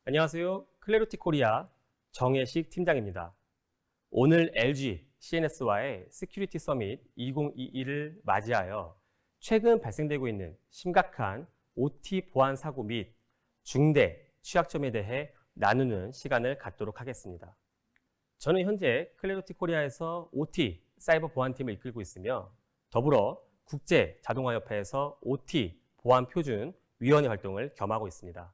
안녕하세요. 클래리티 코리아 정혜식 팀장입니다. 오늘 LG CNS와의 시큐리티 서밋 2022를 맞이하여 최근 발생되고 있는 심각한 OT 보안 사고 및 중대 취약점에 대해 나누는 시간을 갖도록 하겠습니다. 저는 현재 클래리티 코리아에서 OT 사이버 보안팀을 이끌고 있으며 더불어 국제 자동화협회에서 OT 보안 표준 위원회 활동을 겸하고 있습니다.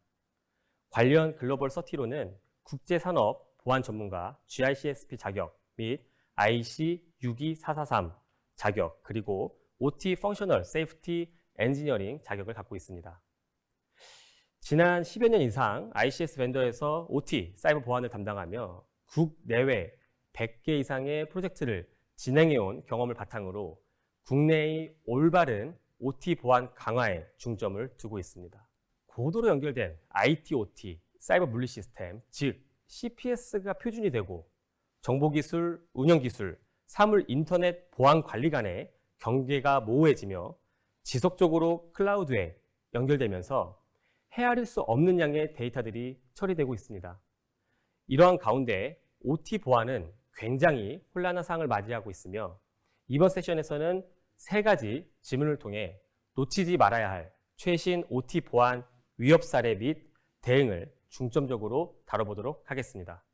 관련 글로벌 서티로는 국제산업 보안 전문가 GICSP 자격 및 IC 62443 자격, 그리고 OT 펑셔널 세이프티 엔지니어링 자격을 갖고 있습니다. 지난 10여 년 이상 ICS 벤더에서 OT 사이버 보안을 담당하며 국내외 100개 이상의 프로젝트를 진행해온 경험을 바탕으로 국내의 올바른 OT 보안 강화에 중점을 두고 있습니다. 고도로 연결된 IT, OT, 사이버 물리 시스템, 즉 CPS가 표준이 되고 정보기술, 운영기술, 사물 인터넷 보안 관리 간의 경계가 모호해지며 지속적으로 클라우드에 연결되면서 헤아릴 수 없는 양의 데이터들이 처리되고 있습니다. 이러한 가운데 OT 보안은 굉장히 혼란한 상황을 맞이하고 있으며 이번 세션에서는 3가지 질문을 통해 놓치지 말아야 할 최신 OT 보안 위협 사례 및 대응을 중점적으로 다뤄보도록 하겠습니다.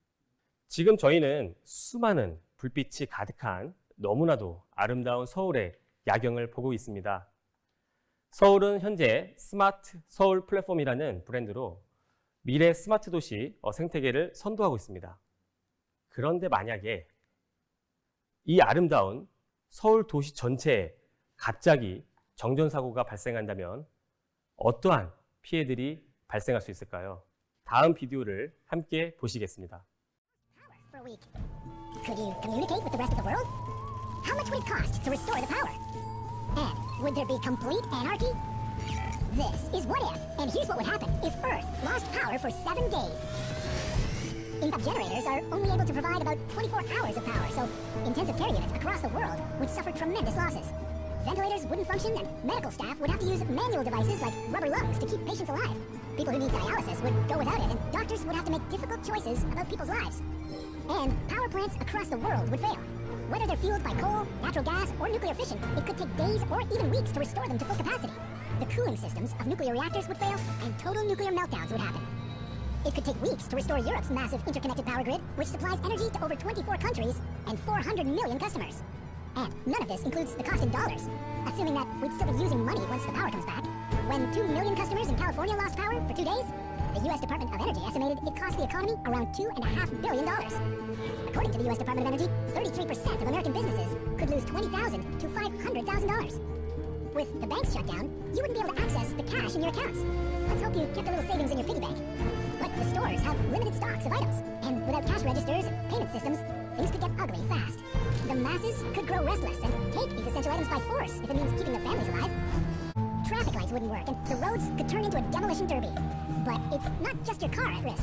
지금 저희는 수많은 불빛이 가득한 너무나도 아름다운 서울의 야경을 보고 있습니다. 서울은 현재 스마트 서울 플랫폼이라는 브랜드로 미래 스마트 도시 생태계를 선도하고 있습니다. 그런데 만약에 이 아름다운 서울 도시 전체에 갑자기 정전사고가 발생한다면 어떠한 피해들이 발생할 수 있을까요? 다음 비디오를 함께 보시겠습니다. For a week. Could you communicate with the rest of the world? How much would it cost to restore the power? And would there be complete anarchy? This is What If, and here's what would happen if Earth lost power for 7 days. Backup generators are only able to provide about 24 hours of power, so intensive care units across the world would suffer tremendous losses. Ventilators wouldn't function, and medical staff would have to use manual devices like rubber lungs to keep patients alive. People who need dialysis would go without it, and doctors would have to make difficult choices about people's lives. And power plants across the world would fail. Whether they're fueled by coal, natural gas, or nuclear fission, it could take days or even weeks to restore them to full capacity. The cooling systems of nuclear reactors would fail, and total nuclear meltdowns would happen. It could take weeks to restore Europe's massive interconnected power grid, which supplies energy to over 24 countries and 400 million customers. And none of this includes the cost in dollars, assuming that we'd still be using money once the power comes back. When 2 million customers in California lost power for 2 days, the U.S. Department of Energy estimated it cost the economy around $2.5 billion. According to the U.S. Department of Energy, 33% of American businesses could lose $20,000 to $500,000. With the banks shut down, you wouldn't be able to access the cash in your accounts. Let's hope you kept a little savings in your piggy bank. But the stores have limited stocks of items, and without cash registers and payment systems, things could get ugly fast. The masses could grow restless and take these essential items by force if it means keeping their families alive. Traffic lights wouldn't work, and the roads could turn into a demolition derby. But it's not just your car at risk.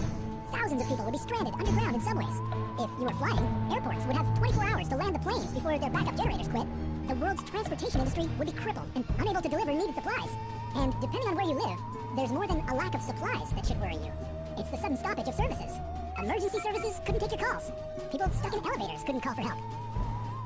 Thousands of people would be stranded underground in subways. If you were flying, airports would have 24 hours to land the planes before their backup generators quit. The world's transportation industry would be crippled and unable to deliver needed supplies. And depending on where you live, there's more than a lack of supplies that should worry you. It's the sudden stoppage of services. Emergency services couldn't take your calls. People stuck in elevators couldn't call for help.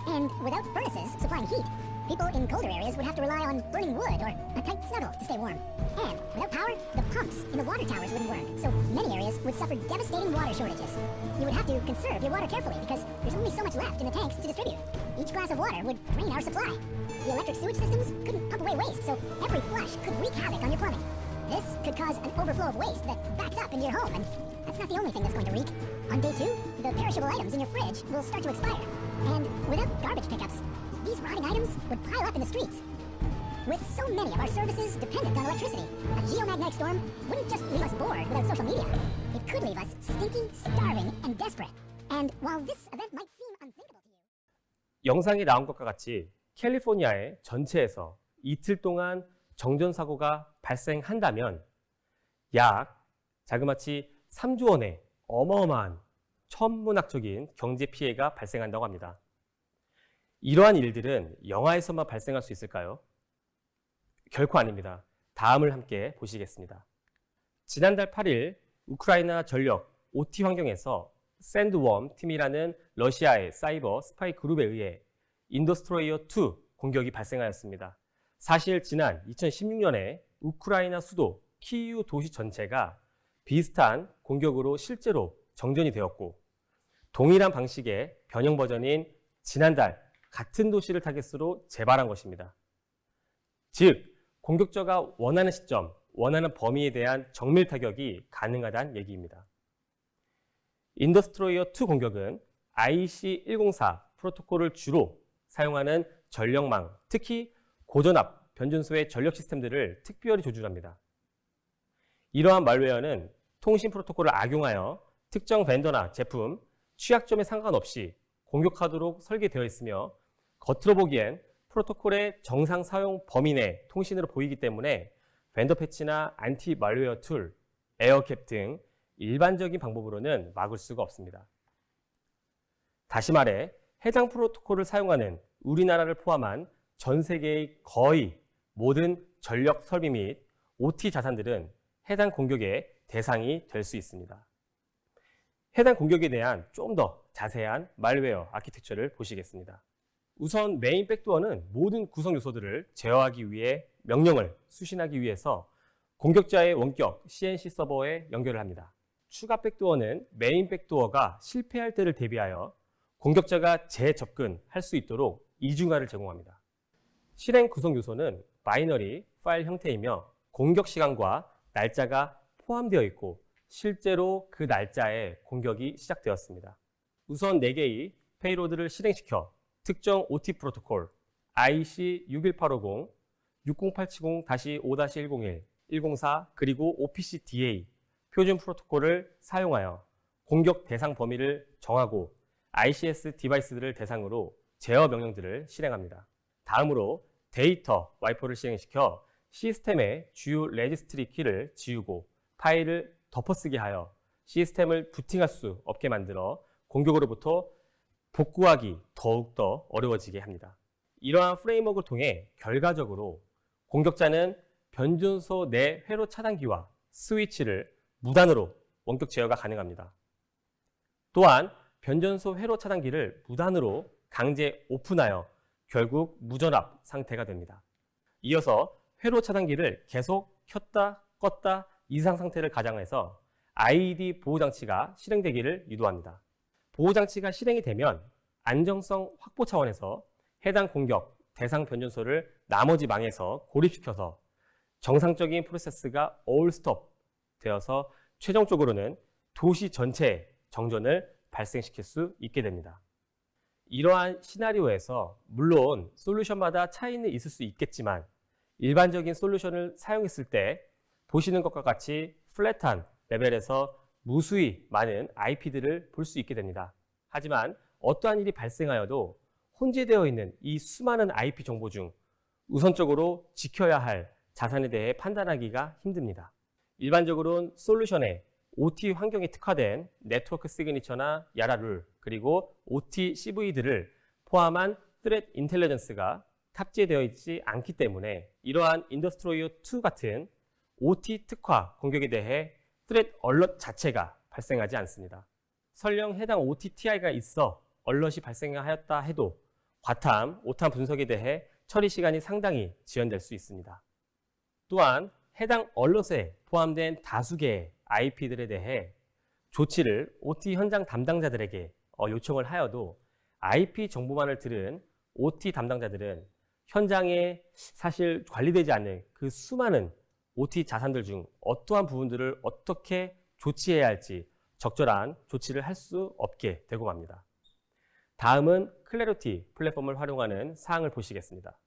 And without furnaces supplying heat, people in colder areas would have to rely on burning wood or a tight snuggle to stay warm. And without power, the pumps in the water towers wouldn't work, so many areas would suffer devastating water shortages. You would have to conserve your water carefully because there's only so much left in the tanks to distribute. Each glass of water would drain our supply. The electric sewage systems couldn't pump away waste, so every flush could wreak havoc on your plumbing. This could cause an overflow of waste that backs up into your home, and that's not the only thing that's going to reek. On day 2, the perishable items in your fridge will start to expire. And without garbage pickups, these rotting items would pile up in the streets. With so many of our services dependent on electricity, a geomagnetic storm wouldn't just leave us bored without social media. It could leave us stinky, starving, and desperate. And while this event might seem unthinkable to you, 영상에 나온 것과 같이 캘리포니아의 전체에서 이틀 동안 정전사고가 발생한다면 약 자그마치 3조 원의 어마어마한 천문학적인 경제 피해가 발생한다고 합니다. 이러한 일들은 영화에서만 발생할 수 있을까요? 결코 아닙니다. 다음을 함께 보시겠습니다. 지난달 8일 우크라이나 전력 OT 환경에서 샌드웜 팀이라는 러시아의 사이버 스파이 그룹에 의해 인더스트로이어2 공격이 발생하였습니다. 사실 지난 2016년에 우크라이나 수도 키이우 도시 전체가 비슷한 공격으로 실제로 정전이 되었고, 동일한 방식의 변형 버전인 지난달 같은 도시를 타겟으로 재발한 것입니다. 즉, 공격자가 원하는 시점, 원하는 범위에 대한 정밀 타격이 가능하다는 얘기입니다. 인더스트로이어2 공격은 IC104 프로토콜을 주로 사용하는 전력망, 특히 고전압 변전소의 전력 시스템들을 특별히 조준합니다. 이러한 말웨어는 통신 프로토콜을 악용하여 특정 벤더나 제품, 취약점에 상관없이 공격하도록 설계되어 있으며, 겉으로 보기엔 프로토콜의 정상 사용 범위 내 통신으로 보이기 때문에 벤더 패치나 안티 말웨어 툴, 에어캡 등 일반적인 방법으로는 막을 수가 없습니다. 다시 말해 해당 프로토콜을 사용하는 우리나라를 포함한 전 세계의 거의 모든 전력 설비 및 OT 자산들은 해당 공격의 대상이 될 수 있습니다. 해당 공격에 대한 좀 더 자세한 말웨어 아키텍처를 보시겠습니다. 우선 메인 백도어는 모든 구성 요소들을 제어하기 위해 명령을 수신하기 위해서 공격자의 원격 CNC 서버에 연결을 합니다. 추가 백도어는 메인 백도어가 실패할 때를 대비하여 공격자가 재접근할 수 있도록 이중화를 제공합니다. 실행 구성 요소는 바이너리 파일 형태이며 공격 시간과 날짜가 포함되어 있고, 실제로 그 날짜에 공격이 시작되었습니다. 우선 4개의 페이로드를 실행시켜 특정 OT 프로토콜 IC61850, 60870-5-101, 104, 그리고 OPC-DA 표준 프로토콜을 사용하여 공격 대상 범위를 정하고 ICS 디바이스들을 대상으로 제어 명령들을 실행합니다. 다음으로 데이터 와이퍼를 실행시켜 시스템의 주요 레지스트리 키를 지우고 파일을 덮어쓰게 하여 시스템을 부팅할 수 없게 만들어 공격으로부터 복구하기 더욱더 어려워지게 합니다. 이러한 프레임워크를 통해 결과적으로 공격자는 변전소 내 회로 차단기와 스위치를 무단으로 원격 제어가 가능합니다. 또한 변전소 회로 차단기를 무단으로 강제 오픈하여 결국 무전압 상태가 됩니다. 이어서 회로 차단기를 계속 켰다 껐다 이상 상태를 가정해서 ID 보호장치가 실행되기를 유도합니다. 보호장치가 실행이 되면 안정성 확보 차원에서 해당 공격 대상 변전소를 나머지 망에서 고립시켜서 정상적인 프로세스가 all stop 되어서 최종적으로는 도시 전체의 정전을 발생시킬 수 있게 됩니다. 이러한 시나리오에서 물론 솔루션마다 차이는 있을 수 있겠지만 일반적인 솔루션을 사용했을 때 보시는 것과 같이 플랫한 레벨에서 무수히 많은 IP들을 볼 수 있게 됩니다. 하지만 어떠한 일이 발생하여도 혼재되어 있는 이 수많은 IP 정보 중 우선적으로 지켜야 할 자산에 대해 판단하기가 힘듭니다. 일반적으로는 솔루션에 OT 환경에 특화된 네트워크 시그니처나 야라 룰, 그리고 OT CV들을 포함한 Threat Intelligence가 탑재되어 있지 않기 때문에 이러한 인더스트로이어2 같은 OT 특화 공격에 대해 Threat Alert 자체가 발생하지 않습니다. 설령 해당 OT TI가 있어 얼럿이 발생하였다 해도 과탐, 오탐 분석에 대해 처리 시간이 상당히 지연될 수 있습니다. 또한 해당 얼럿에 포함된 다수개의 IP들에 대해 조치를 OT 현장 담당자들에게 요청을 하여도 IP 정보만을 들은 OT 담당자들은 현장에 사실 관리되지 않는 그 수많은 OT 자산들 중 어떠한 부분들을 어떻게 조치해야 할지 적절한 조치를 할 수 없게 되고 맙니다. 다음은 클래리티 플랫폼을 활용하는 사항을 보시겠습니다.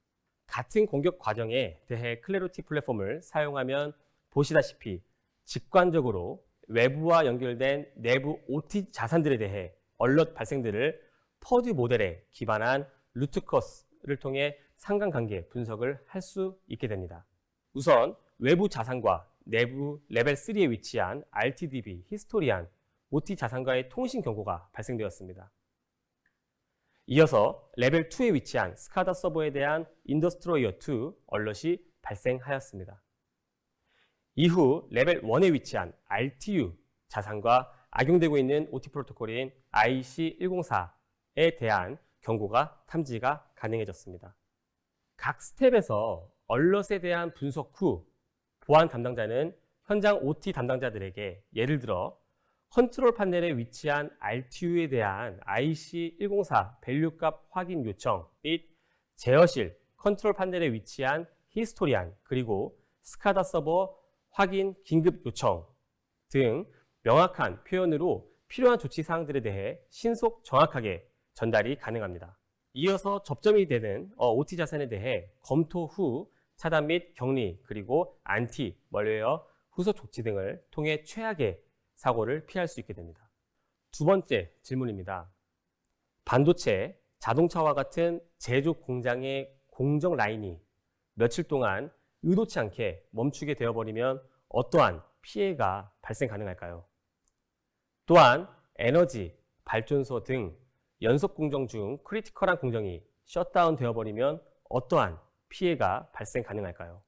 같은 공격 과정에 대해 클래리티 플랫폼을 사용하면 보시다시피 직관적으로 외부와 연결된 내부 OT 자산들에 대해 얼럿 발생들을 퍼듀 모델에 기반한 루트커스를 통해 상관관계 분석을 할 수 있게 됩니다. 우선 외부 자산과 내부 레벨 3에 위치한 RTDB, 히스토리안, OT 자산과의 통신 경고가 발생되었습니다. 이어서 레벨 2에 위치한 스카다 서버에 대한 인더스트로이어 2 얼럿이 발생하였습니다. 이후 레벨 1에 위치한 RTU 자산과 악용되고 있는 OT 프로토콜인 IC104에 대한 경고가 탐지가 가능해졌습니다. 각 스텝에서 얼럿에 대한 분석 후 보안 담당자는 현장 OT 담당자들에게 예를 들어 컨트롤 판넬에 위치한 RTU에 대한 IC104 밸류값 확인 요청 및 제어실 컨트롤 판넬에 위치한 히스토리안 그리고 스카다 서버 확인 긴급 요청 등 명확한 표현으로 필요한 조치 사항들에 대해 신속 정확하게 전달이 가능합니다. 이어서 접점이 되는 OT 자산에 대해 검토 후 차단 및 격리 그리고 안티, 멀웨어, 후속 조치 등을 통해 최악의 사고를 피할 수 있게 됩니다. 두 번째 질문입니다. 반도체, 자동차와 같은 제조 공장의 공정 라인이 며칠 동안 의도치 않게 멈추게 되어버리면 어떠한 피해가 발생 가능할까요? 또한 에너지, 발전소 등 연속 공정 중 크리티컬한 공정이 셧다운 되어버리면 어떠한 피해가 발생 가능할까요?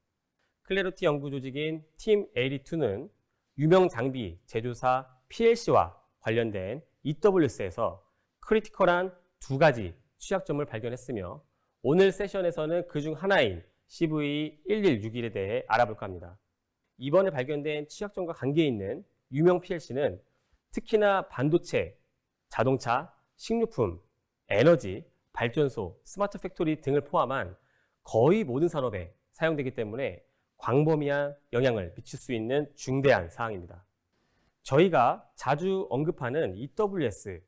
클래리티 연구 조직인 팀 82는 유명 장비 제조사 PLC와 관련된 EWS에서 크리티컬한 두 가지 취약점을 발견했으며 오늘 세션에서는 그중 하나인 CV1161에 대해 알아볼까 합니다. 이번에 발견된 취약점과 관계 있는 유명 PLC는 특히나 반도체, 자동차, 식료품, 에너지, 발전소, 스마트 팩토리 등을 포함한 거의 모든 산업에 사용되기 때문에 광범위한 영향을 미칠 수 있는 중대한 사항입니다. 저희가 자주 언급하는 EWS,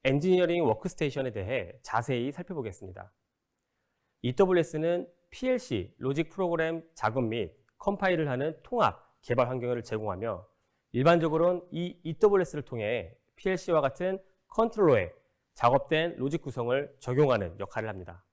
엔지니어링 워크스테이션에 대해 자세히 살펴보겠습니다. EWS는 PLC, 로직 프로그램 작업 및 컴파일을 하는 통합 개발 환경을 제공하며 일반적으로는 이 EWS를 통해 PLC와 같은 컨트롤러에 작업된 로직 구성을 적용하는 역할을 합니다.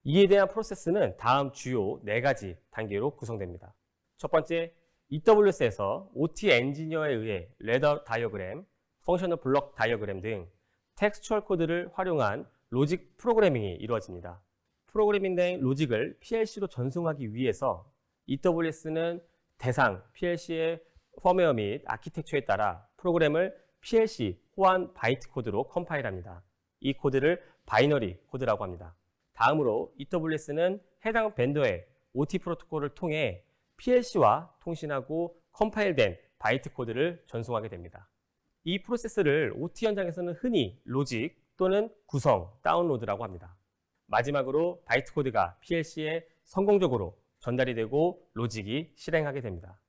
이에 대한 프로세스는 다음 주요 4가지 단계로 구성됩니다. 첫 번째, EWS에서 OT 엔지니어에 의해 레더 다이어그램, 펑셔널 블록 다이어그램 등 텍스처얼 코드를 활용한 로직 프로그래밍이 이루어집니다. 프로그래밍된 로직을 PLC로 전송하기 위해서 EWS는 대상 PLC의 펌웨어 및 아키텍처에 따라 프로그램을 PLC 호환 바이트 코드로 컴파일합니다. 이 코드를 바이너리 코드라고 합니다. 다음으로 EWS는 해당 벤더의 OT 프로토콜을 통해 PLC와 통신하고 컴파일된 바이트 코드를 전송하게 됩니다. 이 프로세스를 OT 현장에서는 흔히 로직 또는 구성, 다운로드라고 합니다. 마지막으로 바이트 코드가 PLC에 성공적으로 전달이 되고 로직이 실행하게 됩니다.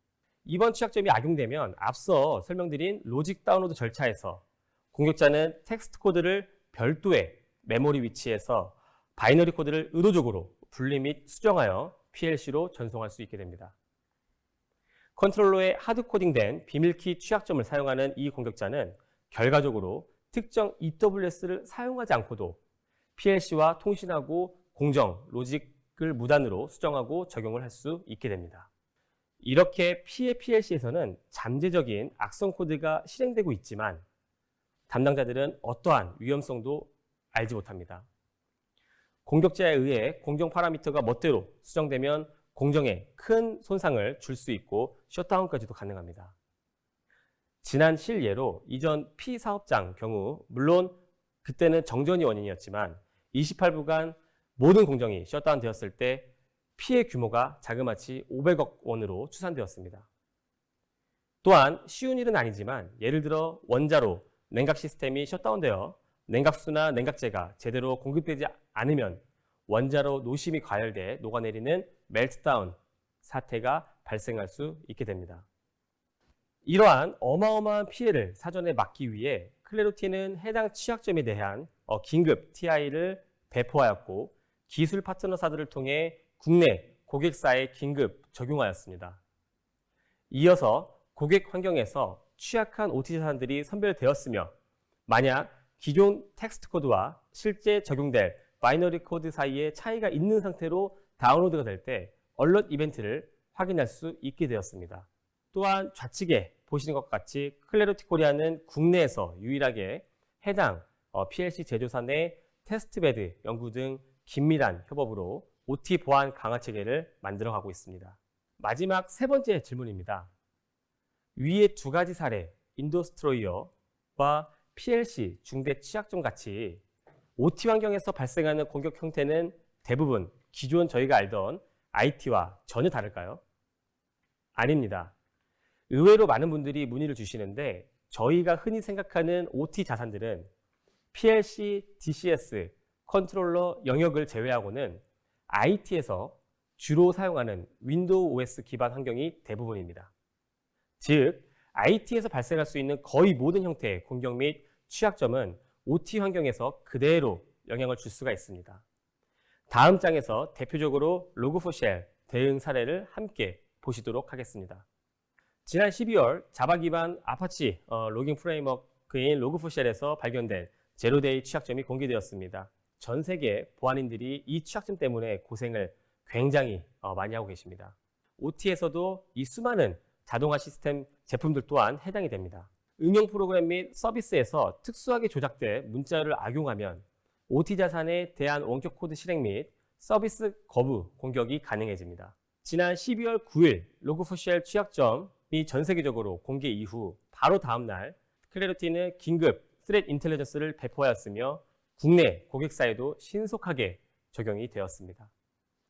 이번 취약점이 악용되면 앞서 설명드린 로직 다운로드 절차에서 공격자는 텍스트 코드를 별도의 메모리 위치에서 바이너리 코드를 의도적으로 분리 및 수정하여 PLC로 전송할 수 있게 됩니다. 컨트롤러에 하드코딩된 비밀키 취약점을 사용하는 이 공격자는 결과적으로 특정 EWS를 사용하지 않고도 PLC와 통신하고 공정, 로직을 무단으로 수정하고 적용을 할 수 있게 됩니다. 이렇게 피해 PLC에서는 잠재적인 악성 코드가 실행되고 있지만 담당자들은 어떠한 위험성도 알지 못합니다. 공격자에 의해 공정 파라미터가 멋대로 수정되면 공정에 큰 손상을 줄 수 있고 셧다운까지도 가능합니다. 지난 실예로 이전 P 사업장 경우 물론 그때는 정전이 원인이었지만 28부간 모든 공정이 셧다운 되었을 때 피해 규모가 자그마치 500억 원으로 추산되었습니다. 또한 쉬운 일은 아니지만 예를 들어 원자로 냉각 시스템이 셧다운되어 냉각수나 냉각제가 제대로 공급되지 않으면 원자로 노심이 과열돼 녹아내리는 멜트다운 사태가 발생할 수 있게 됩니다. 이러한 어마어마한 피해를 사전에 막기 위해 클래리티는 해당 취약점에 대한 긴급 TI를 배포하였고 기술 파트너사들을 통해 국내 고객사에 긴급 적용하였습니다. 이어서 고객 환경에서 취약한 OT 자산들이 선별되었으며 만약 기존 텍스트 코드와 실제 적용될 바이너리 코드 사이에 차이가 있는 상태로 다운로드가 될 때 얼럿 이벤트를 확인할 수 있게 되었습니다. 또한 좌측에 보시는 것과 같이 클래리티 코리아는 국내에서 유일하게 해당 PLC 제조사 내 테스트베드 연구 등 긴밀한 협업으로 OT 보안 강화 체계를 만들어가고 있습니다. 마지막 세 번째 질문입니다. 위의 두 가지 사례, 인더스트로이어와 PLC 중대 취약점 같이 OT 환경에서 발생하는 공격 형태는 대부분 기존 저희가 알던 IT와 전혀 다를까요? 아닙니다. 의외로 많은 분들이 문의를 주시는데 저희가 흔히 생각하는 OT 자산들은 PLC, DCS, 컨트롤러 영역을 제외하고는 IT에서 주로 사용하는 윈도우 OS 기반 환경이 대부분입니다. 즉, IT에서 발생할 수 있는 거의 모든 형태의 공격 및 취약점은 OT 환경에서 그대로 영향을 줄 수가 있습니다. 다음 장에서 대표적으로 로그4쉘 대응 사례를 함께 보시도록 하겠습니다. 지난 12월 자바 기반 아파치 로깅 프레임워크인 로그4쉘에서 발견된 제로데이 취약점이 공개되었습니다. 전 세계 보안인들이 이 취약점 때문에 고생을 굉장히 많이 하고 계십니다. OT에서도 이 수많은 자동화 시스템 제품들 또한 해당이 됩니다. 응용 프로그램 및 서비스에서 특수하게 조작된 문자를 악용하면 OT 자산에 대한 원격 코드 실행 및 서비스 거부 공격이 가능해집니다. 지난 12월 9일 로그4쉘 취약점이 전 세계적으로 공개 이후 바로 다음 날 클래리티는 긴급 스트레트 인텔리전스를 배포하였으며 국내 고객사에도 신속하게 적용이 되었습니다.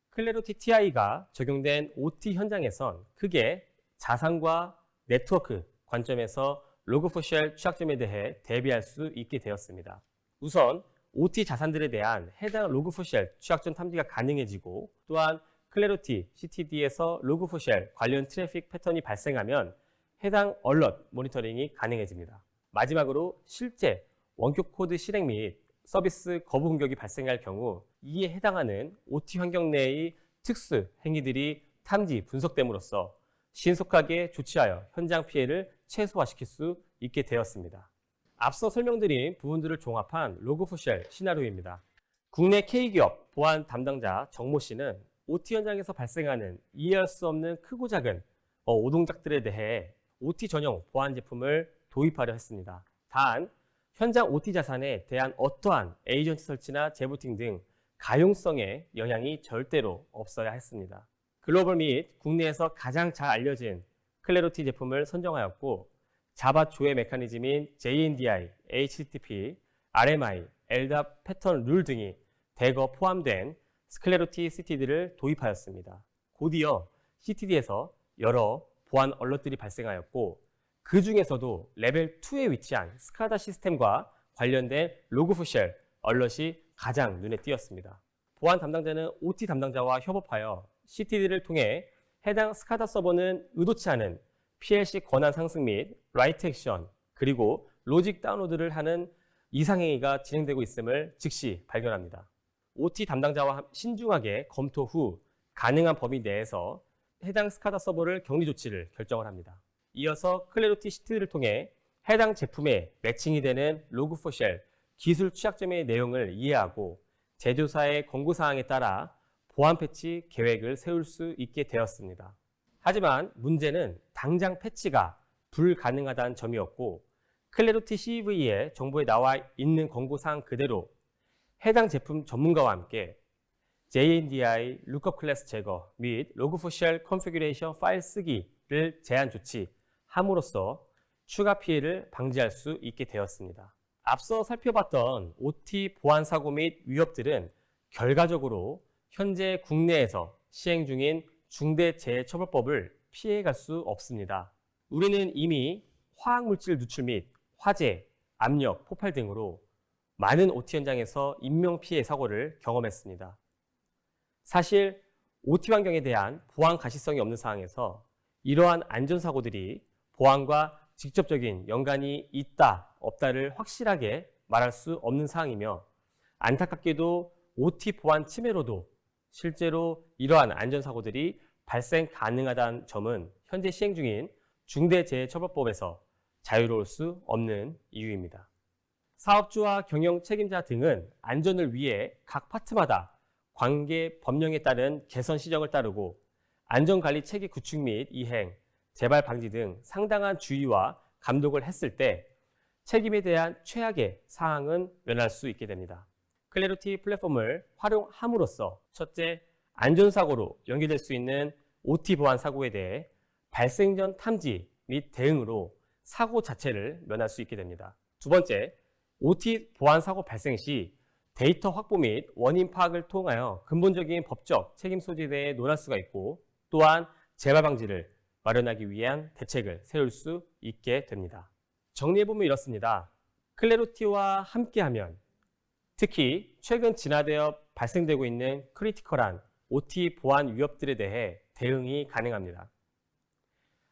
클래리티 TI가 적용된 OT 현장에선 크게 자산과 네트워크 관점에서 로그4쉘 취약점에 대해 대비할 수 있게 되었습니다. 우선 OT 자산들에 대한 해당 로그4쉘 취약점 탐지가 가능해지고 또한 클래리티 CTD에서 로그4쉘 관련 트래픽 패턴이 발생하면 해당 얼럿 모니터링이 가능해집니다. 마지막으로 실제 원격 코드 실행 및 서비스 거부 공격이 발생할 경우 이에 해당하는 OT 환경 내의 특수 행위들이 탐지 분석됨으로써 신속하게 조치하여 현장 피해를 최소화시킬 수 있게 되었습니다. 앞서 설명드린 부분들을 종합한 로그4쉘 시나리오입니다. 국내 K기업 보안 담당자 정모 씨는 OT 현장에서 발생하는 이해할 수 없는 크고 작은 오동작들에 대해 OT 전용 보안 제품을 도입하려 했습니다. 단, 현장 OT 자산에 대한 어떠한 에이전트 설치나 재부팅 등 가용성에 영향이 절대로 없어야 했습니다. 글로벌 및 국내에서 가장 잘 알려진 클래리티 제품을 선정하였고 자바 조회 메커니즘인 JNDI, HTTP, RMI, LDAP 패턴 룰 등이 대거 포함된 클래리티 CTD를 도입하였습니다. 곧이어 CTD에서 여러 보안 얼럿들이 발생하였고 그 중에서도 레벨 2에 위치한 스카다 시스템과 관련된 로그4쉘 얼럿이 가장 눈에 띄었습니다. 보안 담당자는 OT 담당자와 협업하여 CTD를 통해 해당 스카다 서버는 의도치 않은 PLC 권한 상승 및 라이트 액션 그리고 로직 다운로드를 하는 이상행위가 진행되고 있음을 즉시 발견합니다. OT 담당자와 신중하게 검토 후 가능한 범위 내에서 해당 스카다 서버를 격리 조치를 결정을 합니다. 이어서 클래리티 CTD를 통해 해당 제품에 매칭이 되는 로그4쉘 기술 취약점의 내용을 이해하고 제조사의 권고사항에 따라 보안 패치 계획을 세울 수 있게 되었습니다. 하지만 문제는 당장 패치가 불가능하다는 점이었고 클래리티 CV의 정보에 나와 있는 권고사항 그대로 해당 제품 전문가와 함께 JNDI, 룩업 클래스 제거 및 로그4쉘 컨피규레이션 파일 쓰기를 제한 조치함으로써 추가 피해를 방지할 수 있게 되었습니다. 앞서 살펴봤던 OT 보안 사고 및 위협들은 결과적으로 현재 국내에서 시행 중인 중대재해처벌법을 피해갈 수 없습니다. 우리는 이미 화학물질 누출 및 화재, 압력, 폭발 등으로 많은 OT 현장에서 인명피해 사고를 경험했습니다. 사실 OT 환경에 대한 보안 가시성이 없는 상황에서 이러한 안전사고들이 보안과 직접적인 연관이 있다, 없다를 확실하게 말할 수 없는 상황이며 안타깝게도 OT 보안 침해로도 실제로 이러한 안전사고들이 발생 가능하다는 점은 현재 시행 중인 중대재해처벌법에서 자유로울 수 없는 이유입니다. 사업주와 경영 책임자 등은 안전을 위해 각 파트마다 관계 법령에 따른 개선 시정을 따르고 안전관리 체계 구축 및 이행, 재발 방지 등 상당한 주의와 감독을 했을 때 책임에 대한 최악의 사항은 면할 수 있게 됩니다. 클래리티 플랫폼을 활용함으로써 첫째, 안전사고로 연결될 수 있는 OT 보안 사고에 대해 발생 전 탐지 및 대응으로 사고 자체를 면할 수 있게 됩니다. 두 번째, OT 보안 사고 발생 시 데이터 확보 및 원인 파악을 통하여 근본적인 법적 책임 소재에 대해 논할 수가 있고, 또한 재발 방지를 마련하기 위한 대책을 세울 수 있게 됩니다. 정리해보면 이렇습니다. 클래리티와 함께하면 특히 최근 진화되어 발생되고 있는 크리티컬한 OT 보안 위협들에 대해 대응이 가능합니다.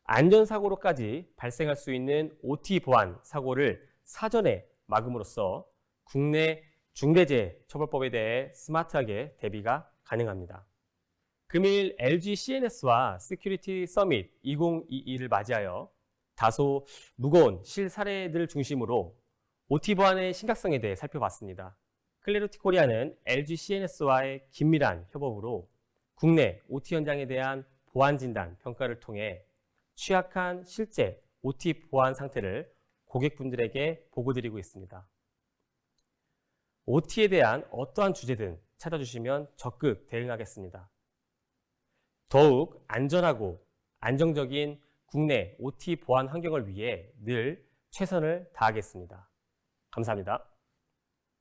안전사고로까지 발생할 수 있는 OT 보안 사고를 사전에 막음으로써 국내 중대재해처벌법에 대해 스마트하게 대비가 가능합니다. 금일 LG CNS와 시큐리티 서밋 2022를 맞이하여 다소 무거운 실사례들 중심으로 OT 보안의 심각성에 대해 살펴봤습니다. 클래리티 코리아는 LG CNS와의 긴밀한 협업으로 국내 OT 현장에 대한 보안 진단 평가를 통해 취약한 실제 OT 보안 상태를 고객분들에게 보고드리고 있습니다. OT에 대한 어떠한 주제든 찾아주시면 적극 대응하겠습니다. 더욱 안전하고 안정적인 국내 OT 보안 환경을 위해 늘 최선을 다하겠습니다. 감사합니다.